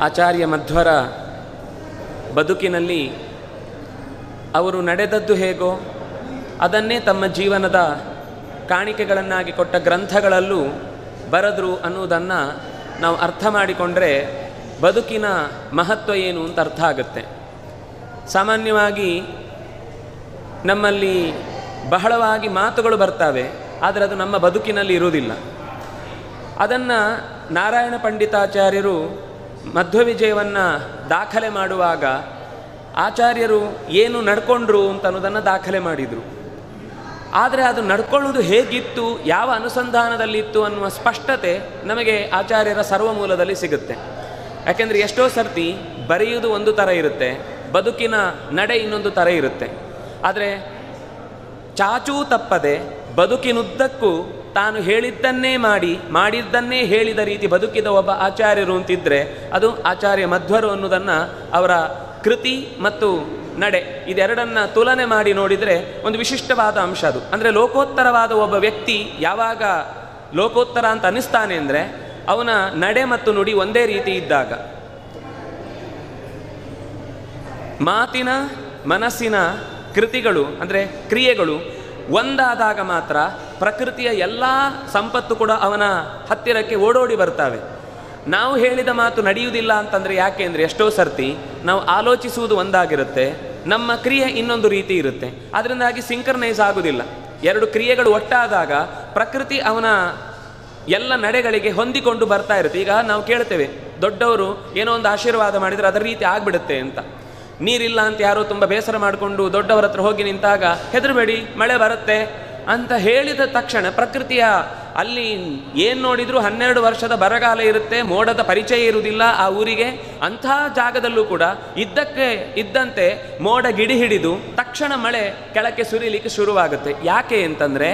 ಆಚಾರ್ಯ ಮಧ್ವರ ಬದುಕಿನಲ್ಲಿ ಅವರು ನಡೆದದ್ದು ಹೇಗೋ ಅದನ್ನೇ ತಮ್ಮ ಜೀವನದ ಕಾಣಿಕೆಗಳನ್ನಾಗಿ ಕೊಟ್ಟ ಗ್ರಂಥಗಳಲ್ಲೂ ಬರೆದರು ಅನ್ನುವುದನ್ನು ನಾವು ಅರ್ಥ ಮಾಡಿಕೊಂಡ್ರೆ ಬದುಕಿನ ಮಹತ್ವ ಏನು ಅಂತ ಅರ್ಥ ಆಗುತ್ತೆ. ಸಾಮಾನ್ಯವಾಗಿ ನಮ್ಮಲ್ಲಿ ಬಹಳವಾಗಿ ಮಾತುಗಳು ಬರ್ತವೆ, ಆದರೆ ಅದು ನಮ್ಮ ಬದುಕಿನಲ್ಲಿ ಇರುವುದಿಲ್ಲ. ಅದನ್ನು ನಾರಾಯಣ ಪಂಡಿತಾಚಾರ್ಯರು ಮಧ್ವವಿಜಯವನ್ನು ದಾಖಲೆ ಮಾಡುವಾಗ ಆಚಾರ್ಯರು ಏನು ನಡ್ಕೊಂಡ್ರು ಅಂತ ಅನ್ನೋದನ್ನು ದಾಖಲೆ ಮಾಡಿದರು. ಆದರೆ ಅದು ನಡ್ಕೊಳ್ಳೋದು ಹೇಗಿತ್ತು, ಯಾವ ಅನುಸಂಧಾನದಲ್ಲಿತ್ತು ಅನ್ನುವ ಸ್ಪಷ್ಟತೆ ನಮಗೆ ಆಚಾರ್ಯರ ಸರ್ವಮೂಲದಲ್ಲಿ ಸಿಗುತ್ತೆ. ಯಾಕೆಂದರೆ ಎಷ್ಟೋ ಸರ್ತಿ ಬರೆಯುವುದು ಒಂದು ಥರ ಇರುತ್ತೆ, ಬದುಕಿನ ನಡೆ ಇನ್ನೊಂದು ಥರ ಇರುತ್ತೆ. ಆದರೆ ಚಾಚೂ ತಪ್ಪದೆ ಬದುಕಿನುದ್ದಕ್ಕೂ ತಾನು ಹೇಳಿದ್ದನ್ನೇ ಮಾಡಿದ್ದನ್ನೇ ಹೇಳಿದ ರೀತಿ ಬದುಕಿದ ಒಬ್ಬ ಆಚಾರ್ಯರು ಅಂತಿದ್ದರೆ ಅದು ಆಚಾರ್ಯ ಮಧ್ವರು ಅನ್ನೋದನ್ನು ಅವರ ಕೃತಿ ಮತ್ತು ನಡೆ ಇದೆರಡನ್ನು ತುಲನೆ ಮಾಡಿ ನೋಡಿದರೆ ಒಂದು ವಿಶಿಷ್ಟವಾದ ಅಂಶ ಅದು. ಅಂದರೆ ಲೋಕೋತ್ತರವಾದ ಒಬ್ಬ ವ್ಯಕ್ತಿ ಯಾವಾಗ ಲೋಕೋತ್ತರ ಅಂತ ಅನ್ನಿಸ್ತಾನೆ ಅಂದರೆ ಅವನ ನಡೆ ಮತ್ತು ನುಡಿ ಒಂದೇ ರೀತಿ ಇದ್ದಾಗ. ಮಾತಿನ ಮನಸ್ಸಿನ ಕೃತಿಗಳು ಅಂದರೆ ಕ್ರಿಯೆಗಳು ಒಂದಾದಾಗ ಮಾತ್ರ ಪ್ರಕೃತಿಯ ಎಲ್ಲ ಸಂಪತ್ತು ಕೂಡ ಅವನ ಹತ್ತಿರಕ್ಕೆ ಓಡೋಡಿ ಬರ್ತವೆ. ನಾವು ಹೇಳಿದ ಮಾತು ನಡೆಯುವುದಿಲ್ಲ ಅಂತಂದರೆ ಯಾಕೆ ಅಂದರೆ ಎಷ್ಟೋ ಸರ್ತಿ ನಾವು ಆಲೋಚಿಸುವುದು ಒಂದಾಗಿರುತ್ತೆ, ನಮ್ಮ ಕ್ರಿಯೆ ಇನ್ನೊಂದು ರೀತಿ ಇರುತ್ತೆ. ಅದರಿಂದಾಗಿ ಸಿಂಕ್ರನೈಸ್ ಆಗೋದಿಲ್ಲ. ಎರಡು ಕ್ರಿಯೆಗಳು ಒಟ್ಟಾದಾಗ ಪ್ರಕೃತಿ ಅವನ ಎಲ್ಲ ನಡೆಗಳಿಗೆ ಹೊಂದಿಕೊಂಡು ಬರ್ತಾ ಇರುತ್ತೆ. ಈಗ ನಾವು ಕೇಳ್ತೇವೆ, ದೊಡ್ಡವರು ಏನೋ ಒಂದು ಆಶೀರ್ವಾದ ಮಾಡಿದರೆ ಅದರ ರೀತಿ ಆಗಿಬಿಡುತ್ತೆ ಅಂತ. ನೀರಿಲ್ಲ ಅಂತ ಯಾರೋ ತುಂಬ ಬೇಸರ ಮಾಡಿಕೊಂಡು ದೊಡ್ಡವರ ಹತ್ರ ಹೋಗಿ ನಿಂತಾಗ ಹೆದರಬೇಡಿ ಮಳೆ ಬರುತ್ತೆ ಅಂತ ಹೇಳಿದ ತಕ್ಷಣ ಪ್ರಕೃತಿಯ ಅಲ್ಲಿ ಏನು ನೋಡಿದರೂ 12 ವರ್ಷದ ಬರಗಾಲ ಇರುತ್ತೆ, ಮೋಡದ ಪರಿಚಯ ಇರುವುದಿಲ್ಲ ಆ ಊರಿಗೆ. ಅಂಥ ಜಾಗದಲ್ಲೂ ಕೂಡ ಇದ್ದಕ್ಕೆ ಇದ್ದಂತೆ ಮೋಡ ಗಿಡಿ ಹಿಡಿದು ತಕ್ಷಣ ಮಳೆ ಕೆಳಕ್ಕೆ ಸುರಿಲಿಕ್ಕೆ ಶುರುವಾಗುತ್ತೆ. ಯಾಕೆ ಅಂತಂದರೆ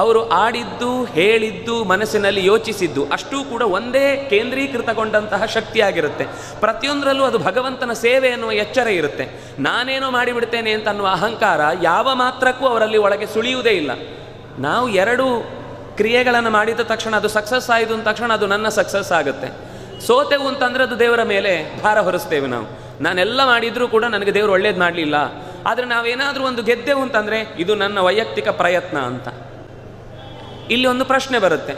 ಅವರು ಆಡಿದ್ದು ಹೇಳಿದ್ದು ಮನಸ್ಸಿನಲ್ಲಿ ಯೋಚಿಸಿದ್ದು ಅಷ್ಟೂ ಕೂಡ ಒಂದೇ ಕೇಂದ್ರೀಕೃತಗೊಂಡಂತಹ ಶಕ್ತಿಯಾಗಿರುತ್ತೆ. ಪ್ರತಿಯೊಂದರಲ್ಲೂ ಅದು ಭಗವಂತನ ಸೇವೆ ಎನ್ನುವ ಎಚ್ಚರ ಇರುತ್ತೆ. ನಾನೇನೋ ಮಾಡಿಬಿಡ್ತೇನೆ ಅಂತ ಅನ್ನುವ ಅಹಂಕಾರ ಯಾವ ಮಾತ್ರಕ್ಕೂ ಅವರಲ್ಲಿ ಒಳಗೆ ಸುಳಿಯುವುದೇ ಇಲ್ಲ. ನಾವು ಎರಡು ಕ್ರಿಯೆಗಳನ್ನು ಮಾಡಿದ ತಕ್ಷಣ ಅದು ಸಕ್ಸಸ್ ಆಯಿತು ಅಂದ ತಕ್ಷಣ ಅದು ನನ್ನ ಸಕ್ಸಸ್ ಆಗುತ್ತೆ. ಸೋತೆವು ಅಂತಂದರೆ ಅದು ದೇವರ ಮೇಲೆ ಭಾರ ಹೊರಿಸ್ತೇವೆ ನಾವು. ನಾನೆಲ್ಲ ಮಾಡಿದರೂ ಕೂಡ ನನಗೆ ದೇವರು ಒಳ್ಳೇದು ಮಾಡಲಿಲ್ಲ. ಆದರೆ ನಾವೇನಾದರೂ ಒಂದು ಗೆದ್ದೆವು ಅಂತಂದರೆ ಇದು ನನ್ನ ವೈಯಕ್ತಿಕ ಪ್ರಯತ್ನ ಅಂತ. ಇಲ್ಲಿ ಒಂದು ಪ್ರಶ್ನೆ ಬರುತ್ತೆ,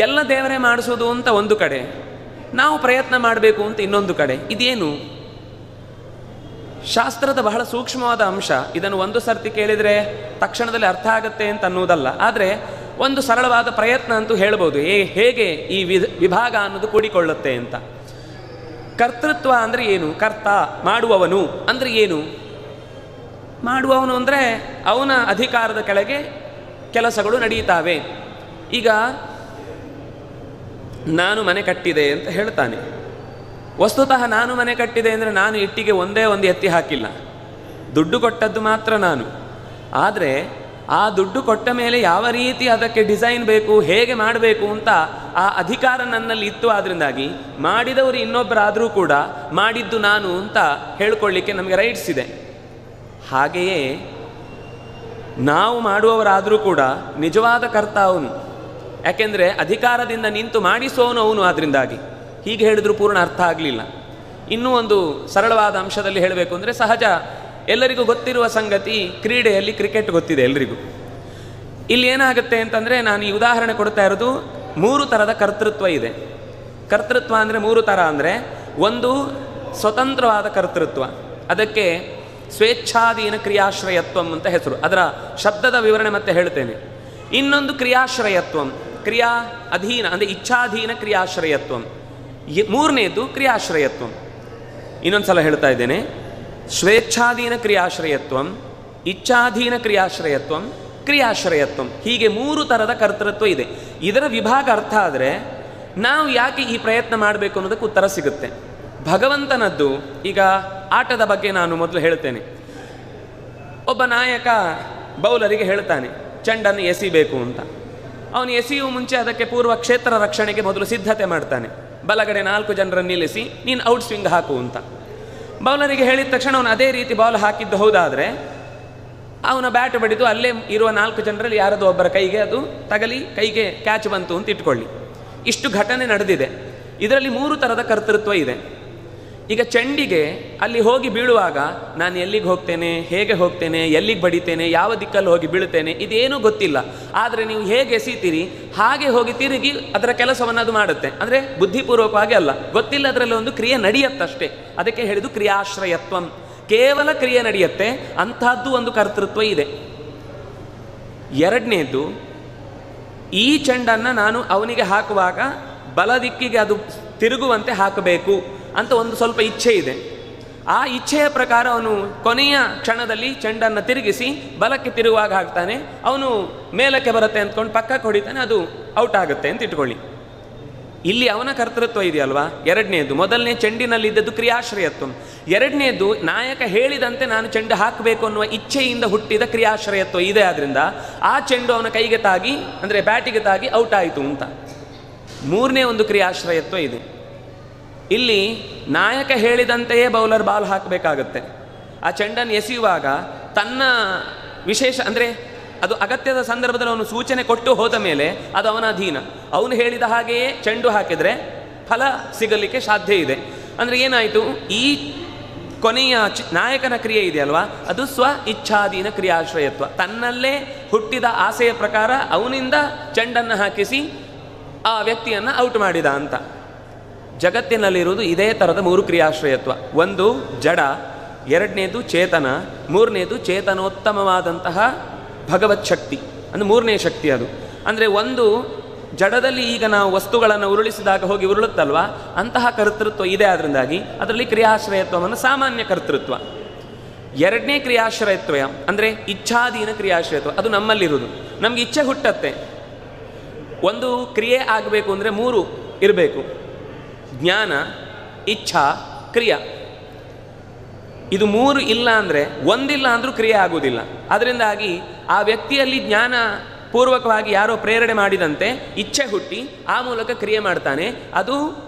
ಎಲ್ಲ ದೇವರೇ ಮಾಡಿಸೋದು ಅಂತ ಒಂದು ಕಡೆ, ನಾವು ಪ್ರಯತ್ನ ಮಾಡಬೇಕು ಅಂತ ಇನ್ನೊಂದು ಕಡೆ. ಇದೇನು? ಶಾಸ್ತ್ರದ ಬಹಳ ಸೂಕ್ಷ್ಮವಾದ ಅಂಶ. ಇದನ್ನು ಒಂದು ಸರ್ತಿ ಕೇಳಿದರೆ ತಕ್ಷಣದಲ್ಲಿ ಅರ್ಥ ಆಗುತ್ತೆ ಅಂತ ಅನ್ನೋದಲ್ಲ, ಆದರೆ ಒಂದು ಸರಳವಾದ ಪ್ರಯತ್ನ ಅಂತೂ ಹೇಳ್ಬೋದು ಹೇಗೆ ಈ ವಿಭಾಗ ಅನ್ನೋದು ಕೂಡಿಕೊಳ್ಳುತ್ತೆ ಅಂತ. ಕರ್ತೃತ್ವ ಅಂದರೆ ಏನು? ಕರ್ತ ಮಾಡುವವನು ಅಂದರೆ ಏನು? ಮಾಡುವವನು ಅಂದರೆ ಅವನ ಅಧಿಕಾರದ ಕೆಳಗೆ ಕೆಲಸಗಳು ನಡೀತಾವೆ. ಈಗ ನಾನು ಮನೆ ಕಟ್ಟಿದೆ ಅಂತ ಹೇಳ್ತಾನೆ. ವಸ್ತುತಃ ನಾನು ಮನೆ ಕಟ್ಟಿದೆ ಅಂದರೆ ನಾನು ಇಟ್ಟಿಗೆ ಒಂದೇ ಒಂದು ಎತ್ತಿ ಹಾಕಿಲ್ಲ, ದುಡ್ಡು ಕೊಟ್ಟದ್ದು ಮಾತ್ರ ನಾನು. ಆದರೆ ಆ ದುಡ್ಡು ಕೊಟ್ಟ ಮೇಲೆ ಯಾವ ರೀತಿ ಅದಕ್ಕೆ ಡಿಸೈನ್ ಬೇಕು, ಹೇಗೆ ಮಾಡಬೇಕು ಅಂತ ಆ ಅಧಿಕಾರ ನನ್ನಲ್ಲಿ ಇತ್ತು. ಆದ್ದರಿಂದಾಗಿ ಮಾಡಿದವರು ಇನ್ನೊಬ್ಬರಾದರೂ ಕೂಡ ಮಾಡಿದ್ದು ನಾನು ಅಂತ ಹೇಳ್ಕೊಳ್ಳಿಕ್ಕೆ ನಮಗೆ ರೈಟ್ಸ್ ಇದೆ. ಹಾಗೆಯೇ ನಾವು ಮಾಡುವವರಾದರೂ ಕೂಡ ನಿಜವಾದ ಕರ್ತ ಅವನು. ಯಾಕೆಂದರೆ ಅಧಿಕಾರದಿಂದ ನಿಂತು ಮಾಡಿಸೋನು ಅವನು. ಆದ್ದರಿಂದಾಗಿ ಹೀಗೆ ಹೇಳಿದರೂ ಪೂರ್ಣ ಅರ್ಥ ಆಗಲಿಲ್ಲ. ಇನ್ನೂ ಒಂದು ಸರಳವಾದ ಅಂಶದಲ್ಲಿ ಹೇಳಬೇಕು ಅಂದರೆ, ಸಹಜ ಎಲ್ಲರಿಗೂ ಗೊತ್ತಿರುವ ಸಂಗತಿ, ಕ್ರೀಡೆಯಲ್ಲಿ ಕ್ರಿಕೆಟ್ ಗೊತ್ತಿದೆ ಎಲ್ರಿಗೂ. ಇಲ್ಲಿ ಏನಾಗುತ್ತೆ ಅಂತಂದರೆ, ನಾನು ಈ ಉದಾಹರಣೆ ಕೊಡ್ತಾ ಇರೋದು 3 ಥರದ ಕರ್ತೃತ್ವ ಇದೆ. ಕರ್ತೃತ್ವ ಅಂದರೆ 3 ಥರ ಅಂದರೆ, ಒಂದು ಸ್ವತಂತ್ರವಾದ ಕರ್ತೃತ್ವ, ಅದಕ್ಕೆ ಸ್ವೇಚ್ಛಾಧೀನ ಕ್ರಿಯಾಶ್ರಯತ್ವಂ ಅಂತ ಹೆಸರು. ಅದರ ಶಬ್ದದ ವಿವರಣೆ ಮತ್ತೆ ಹೇಳ್ತೇನೆ. ಇನ್ನೊಂದು ಕ್ರಿಯಾಶ್ರಯತ್ವಂ, ಕ್ರಿಯಾ ಅಧೀನ ಅಂದರೆ ಇಚ್ಛಾಧೀನ ಕ್ರಿಯಾಶ್ರಯತ್ವಂ. ಮೂರನೇದು ಕ್ರಿಯಾಶ್ರಯತ್ವಂ. ಇನ್ನೊಂದು ಸಲ ಹೇಳ್ತಾ ಇದ್ದೇನೆ, ಸ್ವೇಚ್ಛಾಧೀನ ಕ್ರಿಯಾಶ್ರಯತ್ವಂ, ಇಚ್ಛಾಧೀನ ಕ್ರಿಯಾಶ್ರಯತ್ವಂ, ಕ್ರಿಯಾಶ್ರಯತ್ವಂ. ಹೀಗೆ 3 ಥರದ ಕರ್ತೃತ್ವ ಇದೆ. ಇದರ ವಿಭಾಗ ಅರ್ಥ ಆದರೆ ನಾವು ಯಾಕೆ ಈ ಪ್ರಯತ್ನ ಮಾಡಬೇಕು ಅನ್ನೋದಕ್ಕೆ ಉತ್ತರ ಸಿಗುತ್ತೆ. ಭಗವಂತನದ್ದು ಈಗ ಆಟದ ಬಗ್ಗೆ ನಾನು ಮೊದಲು ಹೇಳ್ತೇನೆ. ಒಬ್ಬ ನಾಯಕ ಬೌಲರಿಗೆ ಹೇಳ್ತಾನೆ ಚೆಂಡನ್ನು ಎಸಿಬೇಕು ಅಂತ. ಅವನು ಎಸೆಯುವ ಮುಂಚೆ ಅದಕ್ಕೆ ಪೂರ್ವ ಕ್ಷೇತ್ರ ರಕ್ಷಣೆಗೆ ಮೊದಲು ಸಿದ್ಧತೆ ಮಾಡ್ತಾನೆ. ಬಲಗಡೆ 4 ಜನರನ್ನು ನಿಲ್ಲಿಸಿ ನೀನು ಔಟ್ ಸ್ವಿಂಗ್ ಹಾಕು ಅಂತ. ಬೌಲರಿಗೆ ಹೇಳಿದ ತಕ್ಷಣ ಅವನು ಅದೇ ರೀತಿ ಬಾಲ್ ಹಾಕಿದ್ದು ಹೌದಾದರೆ ಅವನ ಬ್ಯಾಟ್ ಬಡಿದು ಅಲ್ಲೇ ಇರುವ 4 ಜನರಲ್ಲಿ ಯಾರದು ಒಬ್ಬರ ಕೈಗೆ ಅದು ತಗಲಿ ಕೈಗೆ ಕ್ಯಾಚ್ ಬಂತು ಅಂತ ಇಟ್ಕೊಳ್ಳಿ. ಇಷ್ಟು ಘಟನೆ ನಡೆದಿದೆ. ಇದರಲ್ಲಿ 3 ಥರದ ಕರ್ತೃತ್ವ ಇದೆ. ಈಗ ಚೆಂಡಿಗೆ ಅಲ್ಲಿ ಹೋಗಿ ಬೀಳುವಾಗ ನಾನು ಎಲ್ಲಿಗೆ ಹೋಗ್ತೇನೆ, ಹೇಗೆ ಹೋಗ್ತೇನೆ, ಎಲ್ಲಿಗೆ ಬಡಿತೇನೆ, ಯಾವ ದಿಕ್ಕಲ್ಲಿ ಹೋಗಿ ಬೀಳುತ್ತೇನೆ, ಇದೇನೂ ಗೊತ್ತಿಲ್ಲ. ಆದರೆ ನೀವು ಹೇಗೆ ಎಸೀತೀರಿ ಹಾಗೆ ಹೋಗಿ ತಿರುಗಿ ಅದರ ಕೆಲಸವನ್ನು ಅದು ಮಾಡುತ್ತೆ. ಅಂದರೆ ಬುದ್ಧಿಪೂರ್ವಕವಾಗಿ ಅಲ್ಲ, ಗೊತ್ತಿಲ್ಲ, ಅದರಲ್ಲಿ ಒಂದು ಕ್ರಿಯೆ ನಡೆಯುತ್ತಷ್ಟೇ. ಅದಕ್ಕೆ ಹೇಳಿದು ಕ್ರಿಯಾಶ್ರಯತ್ವಂ, ಕೇವಲ ಕ್ರಿಯೆ ನಡೆಯುತ್ತೆ, ಅಂಥದ್ದು ಒಂದು ಕರ್ತೃತ್ವ ಇದೆ. ಎರಡನೇದು, ಈ ಚೆಂಡನ್ನು ನಾನು ಅವನಿಗೆ ಹಾಕುವಾಗ ಬಲ ದಿಕ್ಕಿಗೆ ಅದು ತಿರುಗುವಂತೆ ಹಾಕಬೇಕು ಅಂತ ಒಂದು ಸ್ವಲ್ಪ ಇಚ್ಛೆ ಇದೆ. ಆ ಇಚ್ಛೆಯ ಪ್ರಕಾರ ಅವನು ಕೊನೆಯ ಕ್ಷಣದಲ್ಲಿ ಚೆಂಡನ್ನು ತಿರುಗಿಸಿ ಬಲಕ್ಕೆ ತಿರುಗುವಾಗ ಹಾಕ್ತಾನೆ. ಅವನು ಮೇಲಕ್ಕೆ ಬರುತ್ತೆ ಅಂದ್ಕೊಂಡು ಪಕ್ಕಕ್ಕೆ ಹೊಡಿತಾನೆ, ಅದು ಔಟ್ ಆಗುತ್ತೆ ಅಂತ ಇಟ್ಕೊಳ್ಳಿ. ಇಲ್ಲಿ ಅವನ ಕರ್ತೃತ್ವ ಇದೆಯಲ್ವಾ ಎರಡನೇದು. ಮೊದಲನೇ ಚೆಂಡಿನಲ್ಲಿದ್ದದ್ದು ಕ್ರಿಯಾಶ್ರಯತ್ವ. ಎರಡನೇದು ನಾಯಕ ಹೇಳಿದಂತೆ ನಾನು ಚೆಂಡು ಹಾಕಬೇಕು ಅನ್ನುವ ಇಚ್ಛೆಯಿಂದ ಹುಟ್ಟಿದ ಕ್ರಿಯಾಶ್ರಯತ್ವ ಇದೆ. ಆದ್ದರಿಂದ ಆ ಚೆಂಡು ಅವನ ಕೈಗೆ ತಾಗಿ, ಅಂದರೆ ಬ್ಯಾಟಿಗೆ ತಾಗಿ ಔಟ್ ಆಯಿತು ಅಂತ. ಮೂರನೇ ಒಂದು ಕ್ರಿಯಾಶ್ರಯತ್ವ ಇದೆ. ಇಲ್ಲಿ ನಾಯಕ ಹೇಳಿದಂತೆಯೇ ಬೌಲರ್ ಬಾಲ್ ಹಾಕಬೇಕಾಗತ್ತೆ. ಆ ಚೆಂಡನ್ನು ಎಸೆಯುವಾಗ ತನ್ನ ವಿಶೇಷ, ಅಂದರೆ ಅದು ಅಗತ್ಯದ ಸಂದರ್ಭದಲ್ಲಿ ಅವನು ಸೂಚನೆ ಕೊಟ್ಟು ಹೋದ ಮೇಲೆ ಅದು ಅವನ ಅಧೀನ. ಅವನು ಹೇಳಿದ ಹಾಗೆಯೇ ಚೆಂಡು ಹಾಕಿದರೆ ಫಲ ಸಿಗಲಿಕ್ಕೆ ಸಾಧ್ಯ ಇದೆ. ಅಂದರೆ ಏನಾಯಿತು, ಈ ಕೊನೆಯ ನಾಯಕನ ಕ್ರಿಯೆ ಇದೆಯಲ್ವಾ, ಅದು ಸ್ವ ಇಚ್ಛಾಧೀನ ಕ್ರಿಯಾಶ್ರಯತ್ವ. ತನ್ನಲ್ಲೇ ಹುಟ್ಟಿದ ಆಸೆಯ ಪ್ರಕಾರ ಅವನಿಂದ ಚೆಂಡನ್ನು ಹಾಕಿಸಿ ಆ ವ್ಯಕ್ತಿಯನ್ನು ಔಟ್ ಮಾಡಿದ ಅಂತ. ಜಗತ್ತಿನಲ್ಲಿರುವುದು ಇದೇ ಥರದ ಮೂರು ಕ್ರಿಯಾಶ್ರಯತ್ವ. ಒಂದು ಜಡ, ಎರಡನೇದು ಚೇತನ, ಮೂರನೇದು ಚೇತನೋತ್ತಮವಾದಂತಹ ಭಗವತ್ ಶಕ್ತಿ, ಅಂದರೆ ಮೂರನೇ ಶಕ್ತಿ ಅದು. ಅಂದರೆ ಒಂದು ಜಡದಲ್ಲಿ ಈಗ ನಾವು ವಸ್ತುಗಳನ್ನು ಉರುಳಿಸಿದಾಗ ಹೋಗಿ ಉರುಳುತ್ತಲ್ವ, ಅಂತಹ ಕರ್ತೃತ್ವ ಇದೆ. ಅದರಿಂದಾಗಿ ಅದರಲ್ಲಿ ಕ್ರಿಯಾಶ್ರಯತ್ವವನ್ನು ಸಾಮಾನ್ಯ ಕರ್ತೃತ್ವ. ಎರಡನೇ ಕ್ರಿಯಾಶ್ರಯತ್ವ ಅಂದರೆ ಇಚ್ಛಾಧೀನ ಕ್ರಿಯಾಶ್ರಯತ್ವ, ಅದು ನಮ್ಮಲ್ಲಿರುವುದು. ನಮಗೆ ಇಚ್ಛೆ ಹುಟ್ಟತ್ತೆ. ಒಂದು ಕ್ರಿಯೆ ಆಗಬೇಕು ಅಂದರೆ ಮೂರು ಇರಬೇಕು: ಜ್ಞಾನ, ಇಚ್ಛಾ, ಕ್ರಿಯಾ. ಇದು ಮೂರು ಇಲ್ಲ ಅಂದರೆ, ಒಂದಿಲ್ಲ ಅಂದರೂ ಕ್ರಿಯೆ ಆಗುವುದಿಲ್ಲ. ಅದರಿಂದಾಗಿ ಆ ವ್ಯಕ್ತಿಯಲ್ಲಿ ಜ್ಞಾನ ಪೂರ್ವಕವಾಗಿ ಯಾರೋ ಪ್ರೇರಣೆ ಮಾಡಿದಂತೆ ಇಚ್ಛೆ ಹುಟ್ಟಿ ಆ ಮೂಲಕ ಕ್ರಿಯೆ ಮಾಡ್ತಾನೆ. ಅದು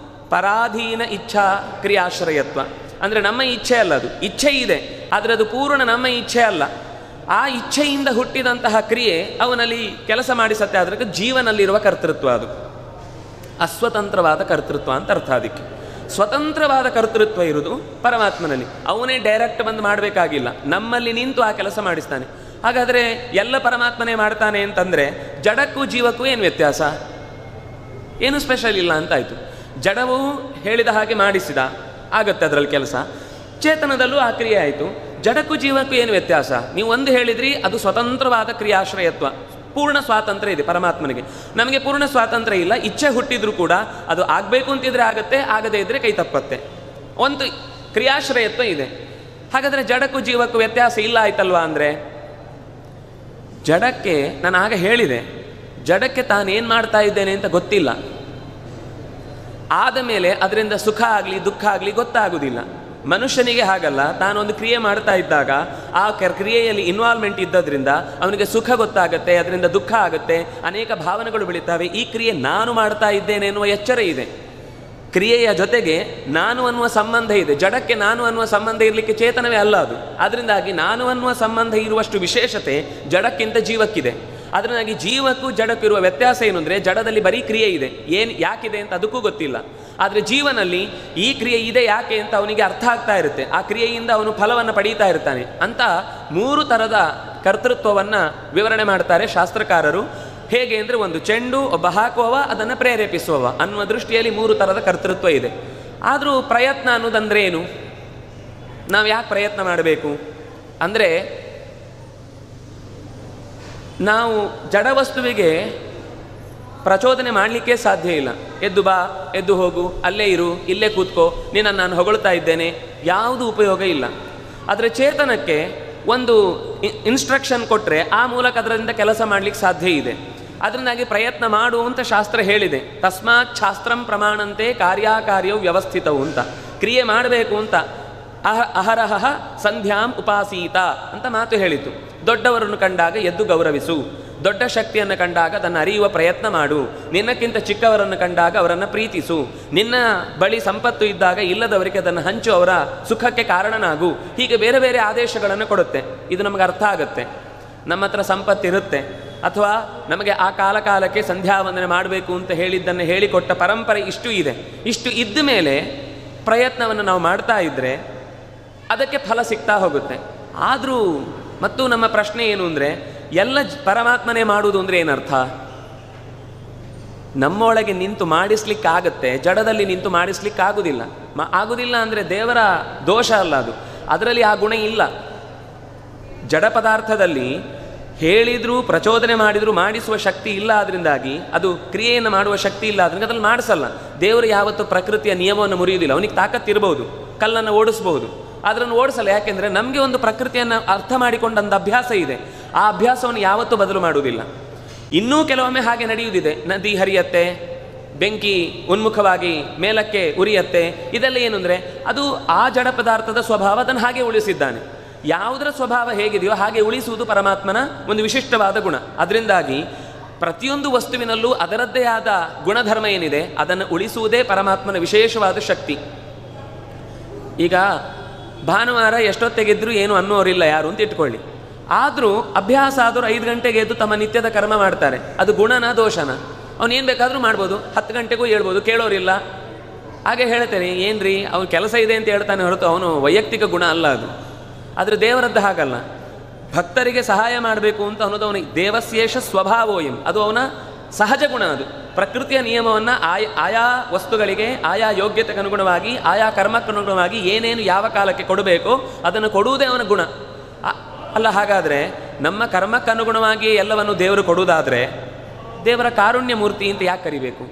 ಪರಾಧೀನ ಇಚ್ಛಾ ಕ್ರಿಯಾಶ್ರಯತ್ವ. ಅಂದರೆ ನಮ್ಮ ಇಚ್ಛೆ ಅಲ್ಲ, ಅದು ಇಚ್ಛೆ ಇದೆ, ಆದರೆ ಅದು ಪೂರ್ಣ ನಮ್ಮ ಇಚ್ಛೆ ಅಲ್ಲ. ಆ ಇಚ್ಛೆಯಿಂದ ಹುಟ್ಟಿದಂತಹ ಕ್ರಿಯೆ ಅವನಲ್ಲಿ ಕೆಲಸ ಮಾಡಿಸತ್ತೆ. ಅದಕ್ಕೆ ಜೀವನಲ್ಲಿರುವ ಕರ್ತೃತ್ವ ಅದು ಅಸ್ವತಂತ್ರವಾದ ಕರ್ತೃತ್ವ ಅಂತ ಅರ್ಥ. ಅದಕ್ಕೆ ಸ್ವತಂತ್ರವಾದ ಕರ್ತೃತ್ವ ಇರುವುದು ಪರಮಾತ್ಮನಲ್ಲಿ. ಅವನೇ ಡೈರೆಕ್ಟ್ ಬಂದು ಮಾಡಬೇಕಾಗಿಲ್ಲ, ನಮ್ಮಲ್ಲಿ ನಿಂತು ಆ ಕೆಲಸ ಮಾಡಿಸ್ತಾನೆ. ಹಾಗಾದರೆ ಎಲ್ಲ ಪರಮಾತ್ಮನೇ ಮಾಡ್ತಾನೆ ಅಂತಂದರೆ ಜಡಕ್ಕೂ ಜೀವಕ್ಕೂ ಏನು ವ್ಯತ್ಯಾಸ? ಏನು ಸ್ಪೆಷಲ್ ಇಲ್ಲ ಅಂತಾಯಿತು. ಜಡವು ಹೇಳಿದ ಹಾಗೆ ಮಾಡಿಸಿದ, ಆಗತ್ತೆ ಅದರಲ್ಲಿ ಕೆಲಸ. ಚೇತನದಲ್ಲೂ ಆ ಕ್ರಿಯೆ ಆಯಿತು. ಜಡಕ್ಕೂ ಜೀವಕ್ಕೂ ಏನು ವ್ಯತ್ಯಾಸ? ನೀವು ಒಂದು ಹೇಳಿದ್ರಿ, ಅದು ಸ್ವತಂತ್ರವಾದ ಕ್ರಿಯಾಶ್ರಯತ್ವ, ಪೂರ್ಣ ಸ್ವಾತಂತ್ರ್ಯ ಇದೆ ಪರಮಾತ್ಮನಿಗೆ. ನಮಗೆ ಪೂರ್ಣ ಸ್ವಾತಂತ್ರ್ಯ ಇಲ್ಲ. ಇಚ್ಛೆ ಹುಟ್ಟಿದ್ರೂ ಕೂಡ ಅದು ಆಗಬೇಕು ಅಂತಿದ್ರೆ ಆಗತ್ತೆ, ಆಗದೇ ಇದ್ದರೆ ಕೈ ತಪ್ಪತ್ತೆ. ಒಂದು ಕ್ರಿಯಾಶ್ರಯತ್ವ ಇದೆ. ಹಾಗಾದರೆ ಜಡಕ್ಕೂ ಜೀವಕ್ಕೂ ವ್ಯತ್ಯಾಸ ಇಲ್ಲ ಆಯ್ತಲ್ವಾ? ಅಂದರೆ ಜಡಕ್ಕೆ, ನಾನು ಆಗ ಹೇಳಿದೆ, ಜಡಕ್ಕೆ ತಾನೇನು ಮಾಡ್ತಾ ಇದ್ದೇನೆ ಅಂತ ಗೊತ್ತಿಲ್ಲ. ಆದ ಮೇಲೆ ಅದರಿಂದ ಸುಖ ಆಗಲಿ ದುಃಖ ಆಗಲಿ ಗೊತ್ತಾಗುವುದಿಲ್ಲ. ಮನುಷ್ಯನಿಗೆ ಹಾಗಲ್ಲ. ತಾನೊಂದು ಕ್ರಿಯೆ ಮಾಡ್ತಾ ಇದ್ದಾಗ ಆ ಕ್ರಿಯೆಯಲ್ಲಿ ಇನ್ವಾಲ್ವ್ಮೆಂಟ್ ಇದ್ದದ್ರಿಂದ ಅವನಿಗೆ ಸುಖ ಗೊತ್ತಾಗುತ್ತೆ, ಅದರಿಂದ ದುಃಖ ಆಗುತ್ತೆ, ಅನೇಕ ಭಾವನೆಗಳು ಬೆಳೀತವೆ. ಈ ಕ್ರಿಯೆ ನಾನು ಮಾಡ್ತಾ ಇದ್ದೇನೆ ಎನ್ನುವ ಎಚ್ಚರ ಇದೆ. ಕ್ರಿಯೆಯ ಜೊತೆಗೆ ನಾನು ಅನ್ನುವ ಸಂಬಂಧ ಇದೆ. ಜಡಕ್ಕೆ ನಾನು ಅನ್ನುವ ಸಂಬಂಧ ಇರಲಿಕ್ಕೆ ಚೇತನವೇ ಅಲ್ಲ ಅದು. ಅದರಿಂದಾಗಿ ನಾನು ಅನ್ನುವ ಸಂಬಂಧ ಇರುವಷ್ಟು ವಿಶೇಷತೆ ಜಡಕ್ಕಿಂತ ಜೀವಕ್ಕಿದೆ. ಅದರಿಂದಾಗಿ ಜೀವಕ್ಕೂ ಜಡಕ್ಕೂ ಇರುವ ವ್ಯತ್ಯಾಸ ಏನು ಅಂದರೆ, ಜಡದಲ್ಲಿ ಬರೀ ಕ್ರಿಯೆ ಇದೆ, ಏನು ಯಾಕಿದೆ ಅಂತ ಅದಕ್ಕೂ ಗೊತ್ತಿಲ್ಲ. ಆದರೆ ಜೀವನಲ್ಲಿ ಈ ಕ್ರಿಯೆ ಇದೆ ಯಾಕೆ ಅಂತ ಅವನಿಗೆ ಅರ್ಥ ಆಗ್ತಾ ಇರುತ್ತೆ. ಆ ಕ್ರಿಯೆಯಿಂದ ಅವನು ಫಲವನ್ನು ಪಡೀತಾ ಇರ್ತಾನೆ ಅಂತ ಮೂರು ಥರದ ಕರ್ತೃತ್ವವನ್ನು ವಿವರಣೆ ಮಾಡ್ತಾರೆ ಶಾಸ್ತ್ರಕಾರರು. ಹೇಗೆ ಅಂದರೆ, ಒಂದು ಚೆಂಡು, ಒಬ್ಬ ಹಾಕುವವ, ಅದನ್ನು ಪ್ರೇರೇಪಿಸುವವ ಅನ್ನುವ ದೃಷ್ಟಿಯಲ್ಲಿ ಮೂರು ಥರದ ಕರ್ತೃತ್ವ ಇದೆ. ಆದರೂ ಪ್ರಯತ್ನ ಅನ್ನೋದಂದರೆ ಏನು? ನಾವು ಯಾಕೆ ಪ್ರಯತ್ನ ಮಾಡಬೇಕು ಅಂದರೆ, ನಾವು ಜಡವಸ್ತುವಿಗೆ ಪ್ರಚೋದನೆ ಮಾಡಲಿಕ್ಕೆ ಸಾಧ್ಯ ಇಲ್ಲ. ಎದ್ದು ಬಾ, ಎದ್ದು ಹೋಗು, ಅಲ್ಲೇ ಇರು, ಇಲ್ಲೇ ಕೂತ್ಕೋ, ನಿನ್ನನ್ನು ನಾನು ಹೊಗಳ್ತಾ ಇದ್ದೇನೆ, ಯಾವುದು ಉಪಯೋಗ ಇಲ್ಲ. ಆದರೆ ಚೇತನಕ್ಕೆ ಒಂದು ಇನ್ಸ್ಟ್ರಕ್ಷನ್ ಕೊಟ್ಟರೆ ಆ ಮೂಲಕ ಅದರಿಂದ ಕೆಲಸ ಮಾಡಲಿಕ್ಕೆ ಸಾಧ್ಯ ಇದೆ. ಅದರಿಂದಾಗಿ ಪ್ರಯತ್ನ ಮಾಡು ಅಂತ ಶಾಸ್ತ್ರ ಹೇಳಿದೆ. ತಸ್ಮಾತ್ ಶಾಸ್ತ್ರಂ ಪ್ರಮಾಣಂತೆ ಕಾರ್ಯಕಾರ್ಯವು ವ್ಯವಸ್ಥಿತವು ಅಂತ. ಕ್ರಿಯೆ ಮಾಡಬೇಕು ಅಂತ ಅಹರಹ ಸಂಧ್ಯಾಂ ಉಪಾಸೀತ ಅಂತ ಮಾತು ಹೇಳಿತು. ದೊಡ್ಡವರನ್ನು ಕಂಡಾಗ ಎದ್ದು ಗೌರವಿಸು, ದೊಡ್ಡ ಶಕ್ತಿಯನ್ನು ಕಂಡಾಗ ಅದನ್ನು ಅರಿಯುವ ಪ್ರಯತ್ನ ಮಾಡು, ನಿನ್ನಕ್ಕಿಂತ ಚಿಕ್ಕವರನ್ನು ಕಂಡಾಗ ಅವರನ್ನು ಪ್ರೀತಿಸು, ನಿನ್ನ ಬಳಿ ಸಂಪತ್ತು ಇದ್ದಾಗ ಇಲ್ಲದವರಿಗೆ ಅದನ್ನು ಹಂಚು, ಅವರ ಸುಖಕ್ಕೆ ಕಾರಣನಾಗು. ಹೀಗೆ ಬೇರೆ ಬೇರೆ ಆದೇಶಗಳನ್ನು ಕೊಡುತ್ತೆ. ಇದು ನಮಗೆ ಅರ್ಥ ಆಗುತ್ತೆ. ನಮ್ಮ ಹತ್ರ ಸಂಪತ್ತಿರುತ್ತೆ, ಅಥವಾ ನಮಗೆ ಆ ಕಾಲಕ್ಕೆ ಸಂಧ್ಯಾವಂದನೆ ಮಾಡಬೇಕು ಅಂತ ಹೇಳಿದ್ದನ್ನು ಹೇಳಿಕೊಟ್ಟ ಪರಂಪರೆ ಇಷ್ಟು ಇದೆ. ಇಷ್ಟು ಇದ್ದ ಮೇಲೆ ಪ್ರಯತ್ನವನ್ನು ನಾವು ಮಾಡ್ತಾ ಇದ್ದರೆ ಅದಕ್ಕೆ ಫಲ ಸಿಗ್ತಾ ಹೋಗುತ್ತೆ. ಆದರೂ ಮತ್ತು ನಮ್ಮ ಪ್ರಶ್ನೆ ಏನು ಅಂದರೆ, ಎಲ್ಲ ಪರಮಾತ್ಮನೇ ಮಾಡುವುದು ಅಂದರೆ ಏನರ್ಥ? ನಮ್ಮೊಳಗೆ ನಿಂತು ಮಾಡಿಸ್ಲಿಕ್ಕಾಗತ್ತೆ, ಜಡದಲ್ಲಿ ನಿಂತು ಮಾಡಿಸ್ಲಿಕ್ಕಾಗುವುದಿಲ್ಲ. ಆಗುವುದಿಲ್ಲ ಅಂದರೆ ದೇವರ ದೋಷ ಅಲ್ಲ, ಅದರಲ್ಲಿ ಆ ಗುಣ ಇಲ್ಲ. ಜಡ ಪದಾರ್ಥದಲ್ಲಿ ಹೇಳಿದರೂ ಪ್ರಚೋದನೆ ಮಾಡಿದರೂ ಮಾಡಿಸುವ ಶಕ್ತಿ ಇಲ್ಲ. ಅದರಿಂದಾಗಿ ಅದು ಕ್ರಿಯೆಯನ್ನು ಮಾಡುವ ಶಕ್ತಿ ಇಲ್ಲ, ಅದರಿಂದ ಅದ್ರಲ್ಲಿ ಮಾಡಿಸಲ್ಲ. ದೇವರು ಯಾವತ್ತು ಪ್ರಕೃತಿಯ ನಿಯಮವನ್ನು ಮುರಿಯುವುದಿಲ್ಲ. ಅವನಿಗೆ ತಾಕತ್ತಿರಬಹುದು, ಕಲ್ಲನ್ನು ಓಡಿಸ್ಬಹುದು, ಅದನ್ನು ಓಡಿಸಲ್ಲ. ಯಾಕೆಂದರೆ ನಮಗೆ ಒಂದು ಪ್ರಕೃತಿಯನ್ನು ಅರ್ಥ ಮಾಡಿಕೊಂಡಂಥ ಅಭ್ಯಾಸ ಇದೆ. ಆ ಅಭ್ಯಾಸವನ್ನು ಯಾವತ್ತೂ ಬದಲು ಮಾಡುವುದಿಲ್ಲ. ಇನ್ನೂ ಕೆಲವೊಮ್ಮೆ ಹಾಗೆ ನಡೆಯುವುದಿದೆ. ನದಿ ಹರಿಯತ್ತೆ, ಬೆಂಕಿ ಉನ್ಮುಖವಾಗಿ ಮೇಲಕ್ಕೆ ಉರಿಯತ್ತೆ. ಇದೆಲ್ಲ ಏನು ಅಂದರೆ ಅದು ಆ ಜಡ ಪದಾರ್ಥದ ಸ್ವಭಾವ, ಅದನ್ನು ಹಾಗೆ ಉಳಿಸಿದ್ದಾನೆ. ಯಾವುದರ ಸ್ವಭಾವ ಹೇಗಿದೆಯೋ ಹಾಗೆ ಉಳಿಸುವುದು ಪರಮಾತ್ಮನ ಒಂದು ವಿಶಿಷ್ಟವಾದ ಗುಣ. ಅದರಿಂದಾಗಿ ಪ್ರತಿಯೊಂದು ವಸ್ತುವಿನಲ್ಲೂ ಅದರದ್ದೇ ಆದ ಗುಣಧರ್ಮ ಏನಿದೆ ಅದನ್ನು ಉಳಿಸುವುದೇ ಪರಮಾತ್ಮನ ವಿಶೇಷವಾದ ಶಕ್ತಿ. ಈಗ ಭಾನುವಾರ ಎಷ್ಟೊತ್ತೆಗೆದ್ರೂ ಏನು ಅನ್ನೋರಿಲ್ಲ ಯಾರು ಅಂತ ಇಟ್ಕೊಳ್ಳಿ. ಆದರೂ ಅಭ್ಯಾಸ ಆದರೂ 5 ಗಂಟೆಗೆ ಎದ್ದು ತಮ್ಮ ನಿತ್ಯದ ಕರ್ಮ ಮಾಡ್ತಾರೆ. ಅದು ಗುಣನ ದೋಷನ? ಅವನೇನು ಬೇಕಾದರೂ ಮಾಡ್ಬೋದು, 10 ಗಂಟೆಗೂ ಹೇಳ್ಬೋದು, ಕೇಳೋರಿಲ್ಲ. ಹಾಗೆ ಹೇಳ್ತೇನೆ, ಏನ್ರಿ ಅವ್ನು ಕೆಲಸ ಇದೆ ಅಂತ ಹೇಳ್ತಾನೆ ಹೊರತು ಅವನು ವೈಯಕ್ತಿಕ ಗುಣ ಅಲ್ಲ ಅದು. ಆದರೆ ದೇವರದ್ದು ಹಾಗಲ್ಲ. ಭಕ್ತರಿಗೆ ಸಹಾಯ ಮಾಡಬೇಕು ಅಂತ ಅನ್ನೋದು ಅವನಿಗೆ ದೇವಶೇಷ ಸ್ವಭಾವೋಯಂ, ಅದು ಅವನ ಸಹಜ ಗುಣ. ಅದು ಪ್ರಕೃತಿಯ ನಿಯಮವನ್ನು ಆಯಾ ವಸ್ತುಗಳಿಗೆ ಆಯಾ ಯೋಗ್ಯತೆಗೆ ಅನುಗುಣವಾಗಿ ಆಯಾ ಕರ್ಮಕ್ಕನುಗುಣವಾಗಿ ಏನೇನು ಯಾವ ಕಾಲಕ್ಕೆ ಕೊಡಬೇಕೋ ಅದನ್ನು ಕೊಡುವುದೇ ಅವನ ಗುಣ ಅಲ್ಲ. ಹಾಗಾದರೆ ನಮ್ಮ ಕರ್ಮಕ್ಕನುಗುಣವಾಗಿ ಎಲ್ಲವನ್ನು ದೇವರು ಕೊಡುವುದಾದರೆ ದೇವರ ಕಾರುಣ್ಯ ಮೂರ್ತಿ ಅಂತ ಯಾಕೆ ಕರಿಬೇಕು?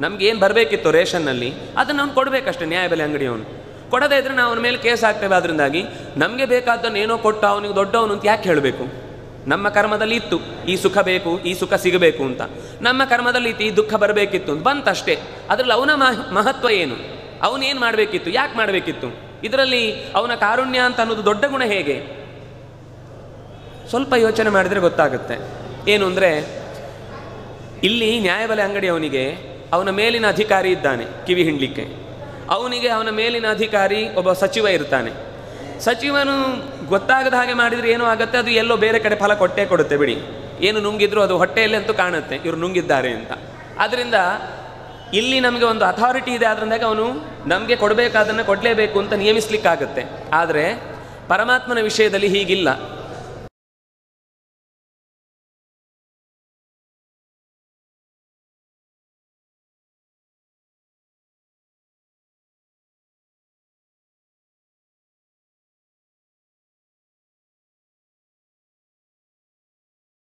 ನಮಗೇನು ಬರಬೇಕಿತ್ತು ರೇಷನ್ನಲ್ಲಿ ಅದನ್ನು ಅವ್ನು ಕೊಡಬೇಕಷ್ಟೇ. ನ್ಯಾಯಬೆಲೆ ಅಂಗಡಿಯವನು ಕೊಡದೇ ಇದ್ದರೆ ನಾವು ಅವನ ಮೇಲೆ ಕೇಸ್ ಹಾಕ್ತೇವೆ. ಅದರಿಂದಾಗಿ ನಮಗೆ ಬೇಕಾದ್ದನ್ನು ಏನೋ ಕೊಟ್ಟ ಅವನಿಗೆ ದೊಡ್ಡವನು ಅಂತ ಯಾಕೆ ಹೇಳಬೇಕು? ನಮ್ಮ ಕರ್ಮದಲ್ಲಿ ಇತ್ತು ಈ ಸುಖ ಬೇಕು, ಈ ಸುಖ ಸಿಗಬೇಕು ಅಂತ. ನಮ್ಮ ಕರ್ಮದಲ್ಲಿ ಇತ್ತು ಈ ದುಃಖ ಬರಬೇಕಿತ್ತು ಅಂತ ಬಂತಷ್ಟೇ. ಅದರಲ್ಲಿ ಅವನ ಮಹತ್ವ ಏನು? ಅವನೇನು ಮಾಡಬೇಕಿತ್ತು, ಯಾಕೆ ಮಾಡಬೇಕಿತ್ತು? ಇದರಲ್ಲಿ ಅವನ ಕಾರುಣ್ಯ ಅಂತ ಅನ್ನೋದು ದೊಡ್ಡ ಗುಣ ಹೇಗೆ? ಸ್ವಲ್ಪ ಯೋಚನೆ ಮಾಡಿದರೆ ಗೊತ್ತಾಗುತ್ತೆ. ಏನು ಅಂದರೆ, ಇಲ್ಲಿ ನ್ಯಾಯಬೆಲೆ ಅಂಗಡಿಯವನಿಗೆ ಅವನ ಮೇಲಿನ ಅಧಿಕಾರಿ ಇದ್ದಾನೆ ಕಿವಿ ಹಿಂಡಲಿಕ್ಕೆ. ಅವನಿಗೆ ಅವನ ಮೇಲಿನ ಅಧಿಕಾರಿ ಒಬ್ಬ ಸಚಿವ ಇರ್ತಾನೆ. ಸಚಿವನು ಗೊತ್ತಾಗದ ಹಾಗೆ ಮಾಡಿದರೆ ಏನೋ ಆಗುತ್ತೆ, ಅದು ಎಲ್ಲೋ ಬೇರೆ ಕಡೆ ಫಲ ಕೊಟ್ಟೇ ಕೊಡುತ್ತೆ ಬಿಡಿ. ಏನು ನುಂಗಿದ್ರು ಅದು ಹೊಟ್ಟೆಯಲ್ಲಿ ಅಂತೂ ಕಾಣುತ್ತೆ ಇವರು ನುಂಗಿದ್ದಾರೆ ಅಂತ. ಆದ್ದರಿಂದ ಇಲ್ಲಿ ನಮಗೆ ಒಂದು ಅಥಾರಿಟಿ ಇದೆ. ಅದರಿಂದಾಗ ಅವನು ನಮಗೆ ಕೊಡಬೇಕಾದನ್ನು ಕೊಡಲೇಬೇಕು ಅಂತ ನಿಯಮಿಸ್ಲಿಕ್ಕಾಗತ್ತೆ. ಆದರೆ ಪರಮಾತ್ಮನ ವಿಷಯದಲ್ಲಿ ಹೀಗಿಲ್ಲ.